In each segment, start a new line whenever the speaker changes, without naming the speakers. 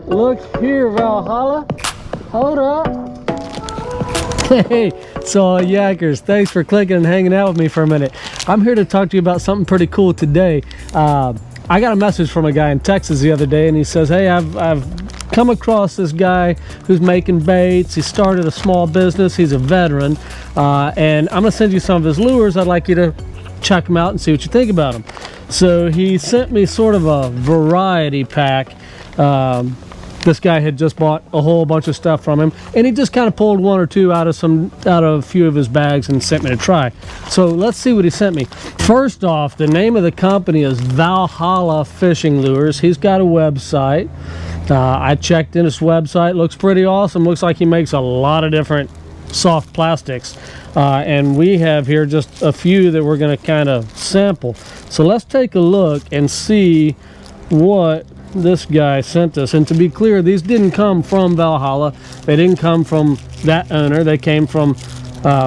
Look here, Valhalla. Hold up. Hey, so Yackers, thanks for clicking and hanging out with me for a minute. I'm here to talk to you about something pretty cool today. I got a message from a guy in Texas the other day, and he says, hey, I've come across this guy who's making baits. He started a small business. He's a veteran, and I'm gonna send you some of his lures. I'd like you to check them out and see what you think about them. So he sent me sort of a variety pack. This guy had just bought a whole bunch of stuff from him, and he just kind of pulled one or two out of a few of his bags and sent me to try. So let's see what he sent me. First off, the name of the company is Valhalla Fishing Lures. He's got a website. I checked in his website. Looks pretty awesome. Looks like he makes a lot of different soft plastics, and we have here just a few that we're going to kind of sample. So let's take a look and see what this guy sent us. And to be clear, these didn't come from Valhalla. They didn't come from that owner. They came from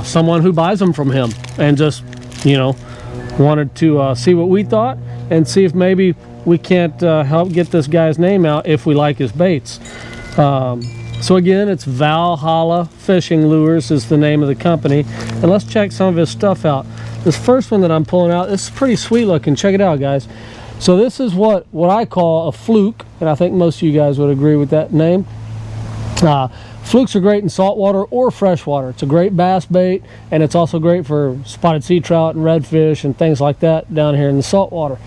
someone who buys them from him, and just, you know, wanted to see what we thought and see if maybe we can't help get this guy's name out if we like his baits. So again, it's Valhalla Fishing Lures is the name of the company. And let's check some of his stuff out. This first one that I'm pulling out, it's pretty sweet looking. Check it out, guys. So this is what I call a fluke, and I think most of you guys would agree with that name. Flukes are great in saltwater or freshwater. It's a great bass bait, and it's also great for spotted sea trout and redfish and things like that down here in the saltwater.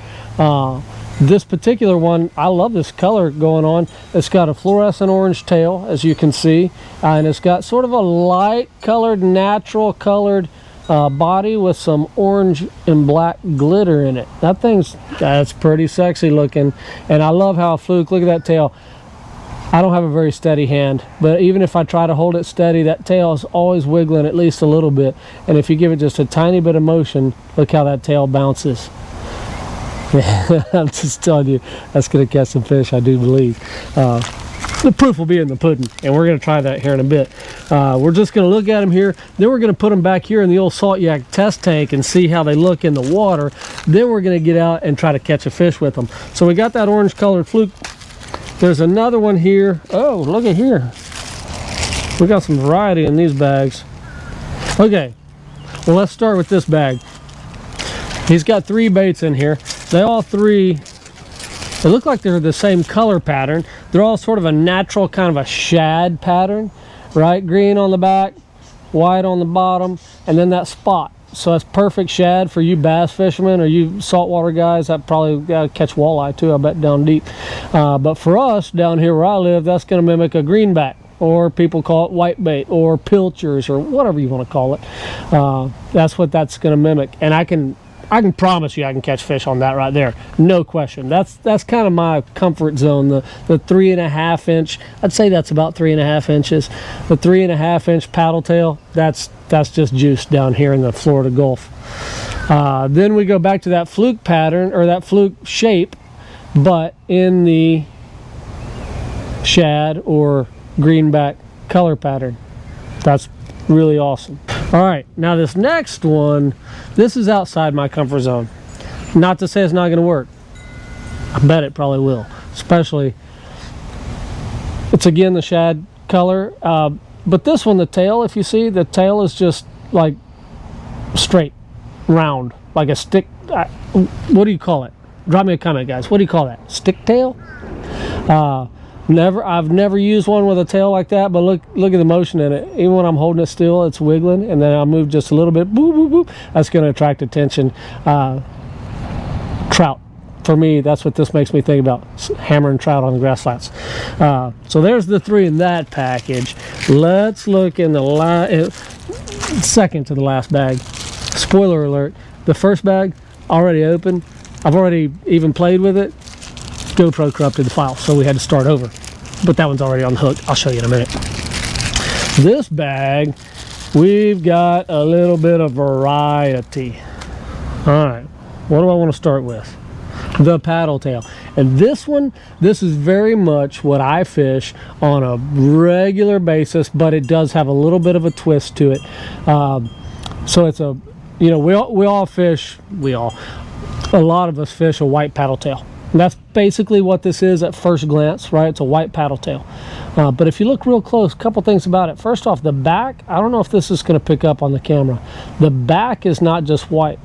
This particular one, I love this color going on. It's got a fluorescent orange tail, as you can see, and it's got sort of a light colored, natural colored body with some orange and black glitter in it. That's pretty sexy looking, and I love how a fluke, look at that tail. I don't have a very steady hand, but even if I try to hold it steady, that tail is always wiggling at least a little bit, and if you give it just a tiny bit of motion, look how that tail bounces. I'm just telling you, that's going to catch some fish, I do believe. The proof will be in the pudding, and we're going to try that here in a bit. We're just going to look at them here, then we're going to put them back here in the old Salt Yak test tank and see how they look in the water. Then we're going to get out and try to catch a fish with them. So we got that orange colored fluke. There's another one here. Oh, look at here. We got some variety in these bags. Okay, well, let's start with this bag. He's got 3 baits in here. They all 3, they look like they're the same color pattern. They're all sort of a natural kind of a shad pattern, right? Green on the back, white on the bottom, and then that spot. So that's perfect shad for you bass fishermen or you saltwater guys. That probably got to catch walleye too, I bet, down deep. But for us down here where I live, that's going to mimic a greenback, or people call it whitebait or pilchers or whatever you want to call it. That's what that's going to mimic, and I can promise you I can catch fish on that right there, no question. That's kind of my comfort zone. The 3.5 inch, I'd say that's about 3.5 inches. The 3.5 inch paddle tail, that's just juice down here in the Florida Gulf. Then we go back to that fluke pattern, or that fluke shape, but in the shad or greenback color pattern. That's really awesome. All right, now this next one, this is outside my comfort zone. Not to say it's not going to work. I bet it probably will. Especially, it's again the shad color. But this one, the tail, if you see, the tail is just like straight, round, like a stick. What do you call it? Drop me a comment, guys. What do you call that? Stick tail? I've never used one with a tail like that, but look at the motion in it. Even when I'm holding it still, it's wiggling, and then I'll move just a little bit, boop, boop, boop. That's going to attract attention. Trout. For me, that's what this makes me think about, hammering trout on the grass flats. So there's the 3 in that package. Let's look in the second to the last bag. Spoiler alert, the first bag, already open. I've already even played with it. GoPro corrupted the file, so we had to start over. But that one's already on the hook. I'll show you in a minute. This bag, we've got a little bit of variety. All right, what do I want to start with? The paddle tail. And this one, this is very much what I fish on a regular basis, but it does have a little bit of a twist to it. So it's a, you know, we all fish, a lot of us fish a white paddle tail. And that's basically what this is at first glance, right? It's a white paddle tail. But if you look real close, a couple things about it. First off, the back, I don't know if this is going to pick up on the camera. The back is not just white.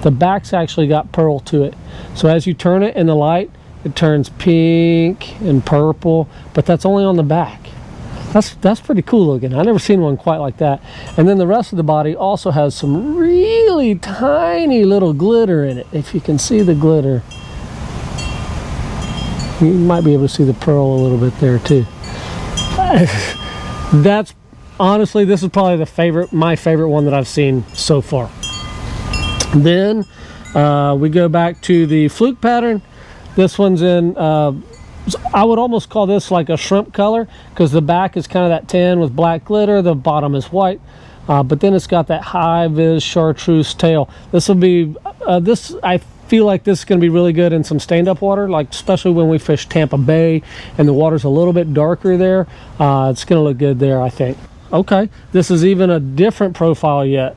The back's actually got pearl to it. So as you turn it in the light, it turns pink and purple, but that's only on the back. That's pretty cool looking. I've never seen one quite like that. And then the rest of the body also has some really tiny little glitter in it. If you can see the glitter, you might be able to see the pearl a little bit there too. That's honestly, this is probably my favorite one that I've seen so far. Then we go back to the fluke pattern. This one's in I would almost call this like a shrimp color, because the back is kind of that tan with black glitter, the bottom is white, but then it's got that high vis chartreuse tail. This will be I feel like this is going to be really good in some stand-up water, like especially when we fish Tampa Bay and the water's a little bit darker there. It's going to look good there, I think. Okay, this is even a different profile yet.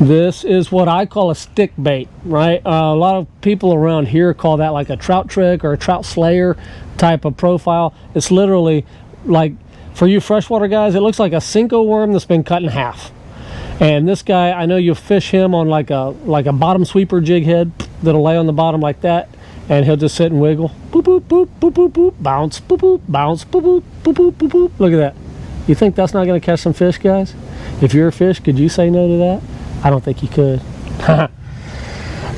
This is what I call a stick bait, right? A lot of people around here call that like a trout trick or a trout slayer type of profile. It's literally like, for you freshwater guys, it looks like a Cinco worm that's been cut in half. And this guy, I know you'll fish him on like a bottom sweeper jig head that'll lay on the bottom like that, and he'll just sit and wiggle. Boop, boop, boop, boop, boop, boop, bounce, boop, boop, bounce, boop, boop, boop, boop, boop, boop. Look at that. You think that's not going to catch some fish, guys? If you're a fish, could you say no to that? I don't think you could.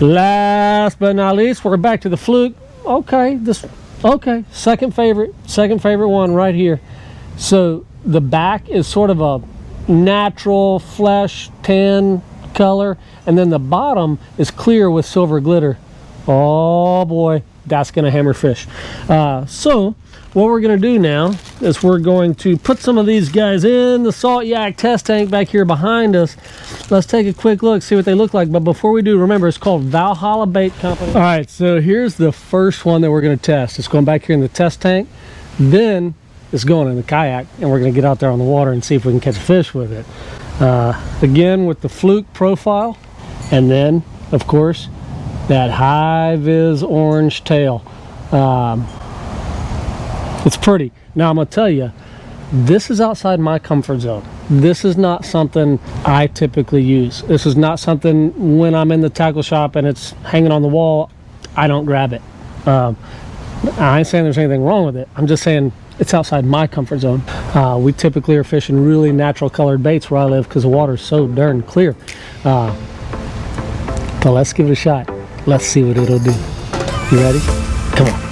Last but not least, we're back to the fluke. Okay, second favorite one right here. So the back is sort of a natural flesh tan color, and then the bottom is clear with silver glitter. Oh boy, that's gonna hammer fish. So what we're going to do now is we're going to put some of these guys in the Salt Yak test tank back here behind us. Let's take a quick look, see what they look like. But before we do, remember, it's called Valhalla Bait Company. All right, so here's the first one that we're going to test. It's going back here in the test tank. Then it's going in the kayak, and we're going to get out there on the water and see if we can catch a fish with it. Again, with the fluke profile, and then, of course, that high-vis orange tail. It's pretty. Now I'm gonna tell you, this is outside my comfort zone. This is not something I typically use. This is not something when I'm in the tackle shop and it's hanging on the wall, I don't grab it. I ain't saying there's anything wrong with it. I'm just saying it's outside my comfort zone. We typically are fishing really natural colored baits where I live because the water's so darn clear. But let's give it a shot. Let's see what it'll do. You ready? Come on.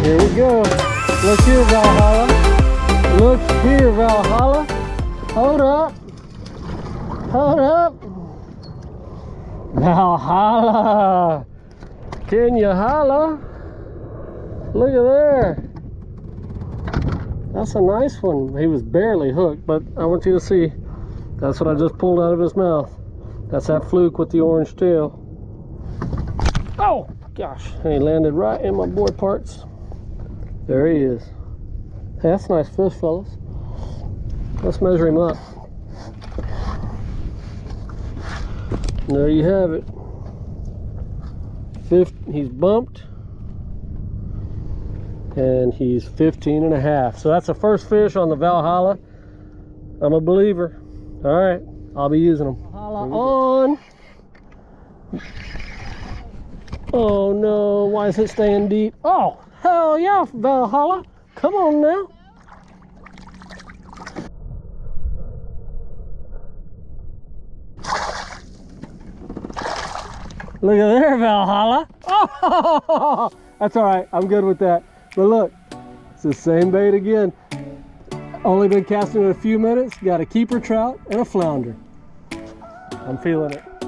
Here we go. Look here, Valhalla. Look here, Valhalla. Hold up. Hold up. Valhalla. Can you holla? Look at there. That's a nice one. He was barely hooked, but I want you to see. That's what I just pulled out of his mouth. That's that fluke with the orange tail. Oh, gosh. And he landed right in my boy parts. There he is. Hey, that's a nice fish, fellas. Let's measure him up. There you have it. He's bumped. And he's 15 and a half. So that's the first fish on the Valhalla. I'm a believer. All right, I'll be using them. Valhalla on. Oh no, why is it staying deep? Oh, hell yeah, Valhalla. Come on now. Look at there, Valhalla. Oh, that's all right. I'm good with that. But look, it's the same bait again. Only been casting it a few minutes. Got a keeper trout and a flounder. I'm feeling it.